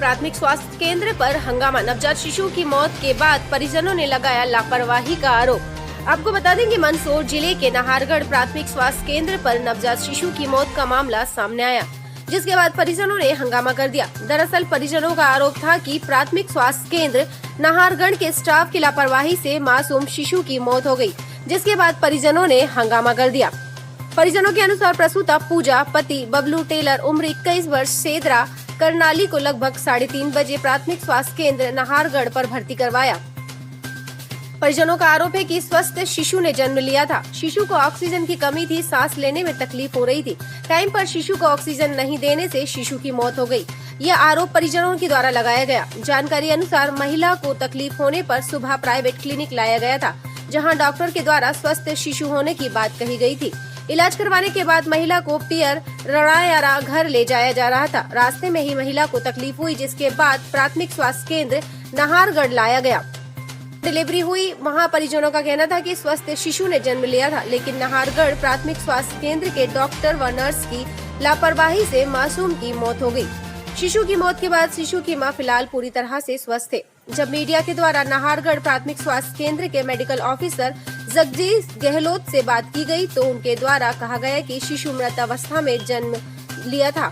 प्राथमिक स्वास्थ्य केंद्र पर हंगामा। नवजात शिशु की मौत के बाद परिजनों ने लगाया लापरवाही का आरोप। आपको बता दें कि मंदसौर जिले के नाहरगढ़ प्राथमिक स्वास्थ्य केंद्र पर नवजात शिशु की मौत का मामला सामने आया, जिसके बाद परिजनों ने हंगामा कर दिया। दरअसल परिजनों का आरोप था कि प्राथमिक स्वास्थ्य केंद्र नाहरगढ़ के स्टाफ की लापरवाही से मासूम शिशु की मौत हो गई, जिसके बाद परिजनों ने हंगामा कर दिया। परिजनों के अनुसार प्रसूता पूजा पति बबलू टेलर उम्र 21 वर्ष सेदरा करनाली को लगभग 3:30 बजे प्राथमिक स्वास्थ्य केंद्र नाहरगढ़ पर भर्ती करवाया। परिजनों का आरोप है कि स्वस्थ शिशु ने जन्म लिया था। शिशु को ऑक्सीजन की कमी थी, सांस लेने में तकलीफ हो रही थी। टाइम पर शिशु को ऑक्सीजन नहीं देने से शिशु की मौत हो गई। यह आरोप परिजनों के द्वारा लगाया गया। जानकारी अनुसार महिला को तकलीफ होने पर सुबह प्राइवेट क्लिनिक लाया गया था, जहां डॉक्टर के द्वारा स्वस्थ शिशु होने की बात कही गई थी। इलाज करवाने के बाद महिला को पियर रणायारा घर ले जाया जा रहा था। रास्ते में ही महिला को तकलीफ हुई, जिसके बाद प्राथमिक स्वास्थ्य केंद्र नाहरगढ़ लाया गया। डिलीवरी हुई। वहां परिजनों का कहना था कि स्वस्थ शिशु ने जन्म लिया था, लेकिन नाहरगढ़ प्राथमिक स्वास्थ्य केंद्र के डॉक्टर व नर्स की लापरवाही से मासूम की मौत हो गई। शिशु की मौत के बाद शिशु की मां फिलहाल पूरी तरह से स्वस्थ है। जब मीडिया के द्वारा नाहरगढ़ प्राथमिक स्वास्थ्य केंद्र के मेडिकल ऑफिसर जगदीश गहलोत से बात की गई, तो उनके द्वारा कहा गया कि शिशु मृत अवस्था में जन्म लिया था।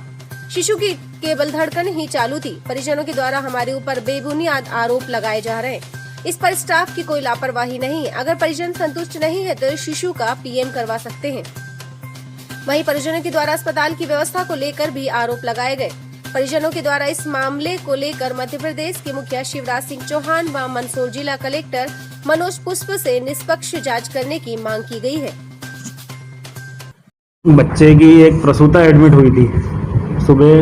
शिशु की केवल धड़कन ही चालू थी। परिजनों के द्वारा हमारे ऊपर बेबुनियाद आरोप लगाए जा रहे हैं। इस पर स्टाफ की कोई लापरवाही नहीं है। अगर परिजन संतुष्ट नहीं है तो शिशु का पीएम करवा सकते हैं। वहीं परिजनों के द्वारा अस्पताल की व्यवस्था को लेकर भी आरोप लगाए गए। परिजनों के द्वारा इस मामले को लेकर मध्य प्रदेश के मुखिया शिवराज सिंह चौहान व मंदसौर जिला कलेक्टर मनोज पुष्प से निष्पक्ष जांच करने की मांग की गई है। बच्चे की एक प्रसूता एडमिट हुई थी सुबह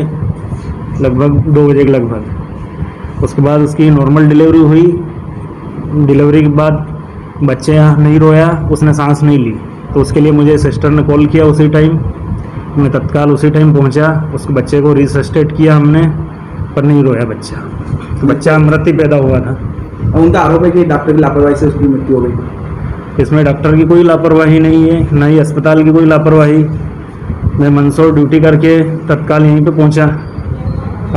लगभग 2 बजे के लगभग। उसके बाद उसकी नॉर्मल डिलीवरी हुई। डिलीवरी के बाद बच्चे नहीं रोया, उसने सांस नहीं ली, तो उसके लिए मुझे सिस्टर ने कॉल किया। उसी टाइम मैं तत्काल उसी टाइम पहुंचा। उस बच्चे को रिसस्टेट किया हमने, पर नहीं रोया बच्चा, तो बच्चा मृत ही पैदा हुआ था। उनका आरोप है कि डॉक्टर की लापरवाही से उसकी मृत्यु हो गई। इसमें डॉक्टर की कोई लापरवाही नहीं है, न ही अस्पताल की कोई लापरवाही। मैं मंदसौर ड्यूटी करके तत्काल यहीं पे पहुंचा।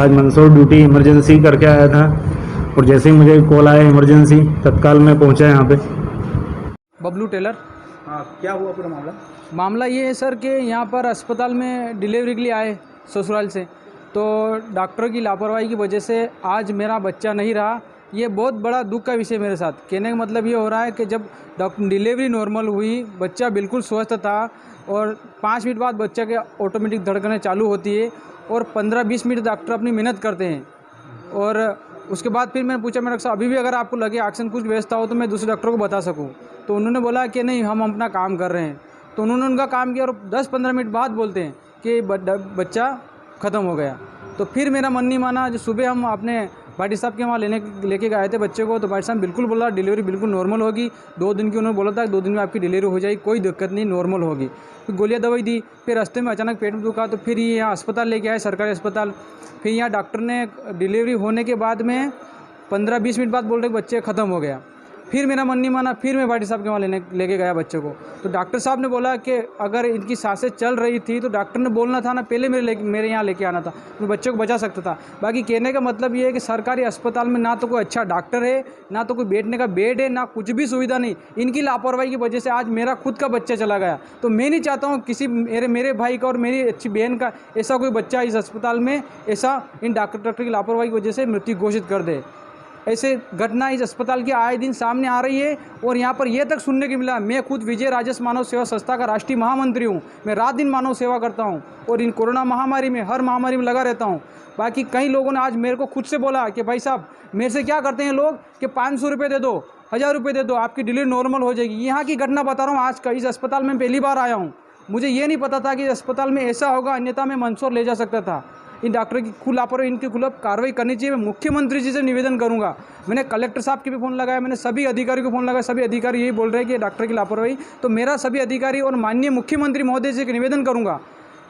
आज मंदसौर ड्यूटी इमरजेंसी करके आया था, और जैसे ही मुझे कॉल आया इमरजेंसी, तत्काल मैं पहुंचा यहाँ पे। बबलू टेलर। हाँ, क्या हुआ पूरा मामला ये है सर कि यहाँ पर अस्पताल में डिलीवरी के लिए आए ससुराल से, तो डॉक्टर की लापरवाही की वजह से आज मेरा बच्चा नहीं रहा। ये बहुत बड़ा दुख का विषय मेरे साथ। कहने का मतलब ये हो रहा है कि जब डिलीवरी नॉर्मल हुई, बच्चा बिल्कुल स्वस्थ था, और 5 मिनट बाद बच्चा के ऑटोमेटिक धड़कनें चालू होती है, और 15-20 मिनट डॉक्टर अपनी मेहनत करते हैं। और उसके बाद फिर मैंने पूछा, मैंने कहा अभी भी अगर आपको लगे एक्शन कुछ व्यवस्था हो तो मैं दूसरे डॉक्टर को बता सकूं, तो उन्होंने बोला कि नहीं, हम अपना काम कर रहे हैं। तो उन्होंने उनका काम किया, और 10-15 मिनट बाद बोलते हैं कि बच्चा ख़त्म हो गया। तो फिर मेरा मन नहीं माना। जो सुबह हम अपने भाटी साहब के वहाँ लेके गए थे बच्चे को, तो भाटी साहब बिल्कुल बोला डिलीवरी बिल्कुल नॉर्मल होगी। 2 दिन की उन्होंने बोला था, 2 दिन में आपकी डिलीवरी हो जाएगी, कोई दिक्कत नहीं, नॉर्मल होगी। फिर गोलियाँ दवाई दी। फिर रास्ते में अचानक पेट में दुखा, तो फिर ये यहाँ अस्पताल लेके आए, सरकारी अस्पताल। फिर यहाँ डॉक्टर ने डिलीवरी होने के बाद में 15-20 मिनट बाद बोल रहे बच्चे ख़त्म हो गया। फिर मेरा मन नहीं माना, फिर मैं भाटी साहब के वहाँ लेके गया बच्चे को। तो डॉक्टर साहब ने बोला कि अगर इनकी सांसें चल रही थी तो डॉक्टर ने बोलना था ना, पहले मेरे यहाँ लेके आना था, मैं बच्चे को बचा सकता था। बाकी कहने का मतलब ये है कि सरकारी अस्पताल में ना तो कोई अच्छा डॉक्टर है, ना तो कोई बैठने का बेड है, ना कुछ भी सुविधा नहीं। इनकी लापरवाही की वजह से आज मेरा खुद का बच्चा चला गया। तो मैं नहीं चाहता हूँ किसी मेरे भाई का और मेरी अच्छी बहन का ऐसा कोई बच्चा इस अस्पताल में ऐसा इन डॉक्टर की लापरवाही की वजह से मृत्यु घोषित कर दे। ऐसे घटना इस अस्पताल की आए दिन सामने आ रही है, और यहाँ पर यह तक सुनने को मिला। मैं खुद विजय राजस मानव सेवा संस्था का राष्ट्रीय महामंत्री हूँ। मैं रात दिन मानव सेवा करता हूँ, और इन कोरोना महामारी में हर महामारी में लगा रहता हूँ। बाकी कई लोगों ने आज मेरे को खुद से बोला कि भाई साहब, मेरे से क्या करते हैं लोग कि 500 रुपये दे दो, 1000 रुपये दे दो, आपकी डिलीवरी नॉर्मल हो जाएगी। यहाँ की घटना बता रहा हूँ। आज का इस अस्पताल में पहली बार आया हूँ। मुझे ये नहीं पता था कि इस अस्पताल में ऐसा होगा, अन्यथा मैं मंदसौर ले जा सकता था। इन डॉक्टर की खुद लापरवाही, इनके खिलाफ कार्रवाई करनी चाहिए। मैं मुख्यमंत्री जी से निवेदन करूंगा। मैंने कलेक्टर साहब के भी फ़ोन लगाया, मैंने सभी अधिकारियों को फ़ोन लगाया। सभी अधिकारी यही बोल रहे हैं कि डॉक्टर की लापरवाही। तो मेरा सभी अधिकारी और माननीय मुख्यमंत्री महोदय से निवेदन करूंगा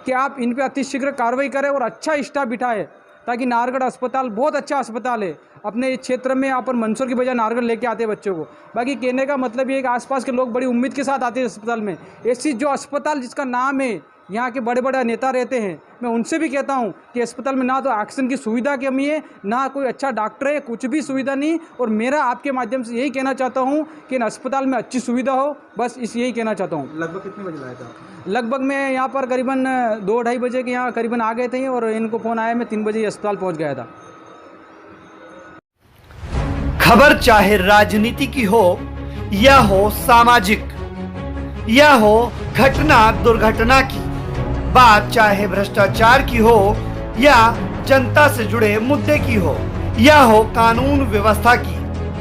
कि आप इन पर अतिशीघ्र कार्रवाई करें और अच्छा स्टाफ बिठाएं, ताकि नाहरगढ़ अस्पताल बहुत अच्छा अस्पताल है। अपने क्षेत्र में यहाँ पर मंदसौर की बजाय नाहरगढ़ लेके आते हैं बच्चों को। बाकी कहने का मतलब ये है कि आसपास के लोग बड़ी उम्मीद के साथ आते हैं अस्पताल में। ऐसी जो अस्पताल जिसका नाम है, यहाँ के बड़े बड़े नेता रहते हैं, मैं उनसे भी कहता हूँ कि अस्पताल में ना तो ऑक्सीजन की सुविधा की कमी है, ना कोई अच्छा डॉक्टर है, कुछ भी सुविधा नहीं। और मेरा आपके माध्यम से यही कहना चाहता हूँ कि इन अस्पताल में अच्छी सुविधा हो, बस यही कहना चाहता हूँ। लगभग कितने बजे लाया था? लगभग मैं यहाँ पर करीबन 2-2:30 बजे के यहाँ करीबन आ गए थे और इनको फ़ोन आया, मैं 3 बजे अस्पताल पहुँच गया था। खबर चाहे राजनीति की हो या हो सामाजिक या हो घटना दुर्घटना की, बात चाहे भ्रष्टाचार की हो या जनता से जुड़े मुद्दे की हो या हो कानून व्यवस्था की,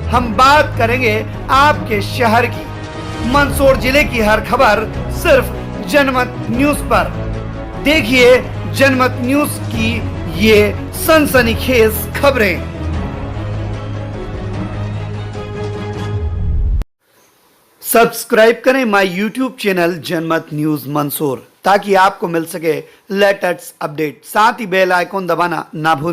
हम बात करेंगे आपके शहर की। मंदसौर जिले की हर खबर सिर्फ जनमत न्यूज पर। देखिए जनमत न्यूज की ये सनसनीखेज खबरें। सब्सक्राइब करें माय यूट्यूब चैनल जनमत न्यूज मंदसौर ताकि आपको मिल सके लेटेस्ट अपडेट। साथ ही बेल आइकॉन दबाना ना भूलें।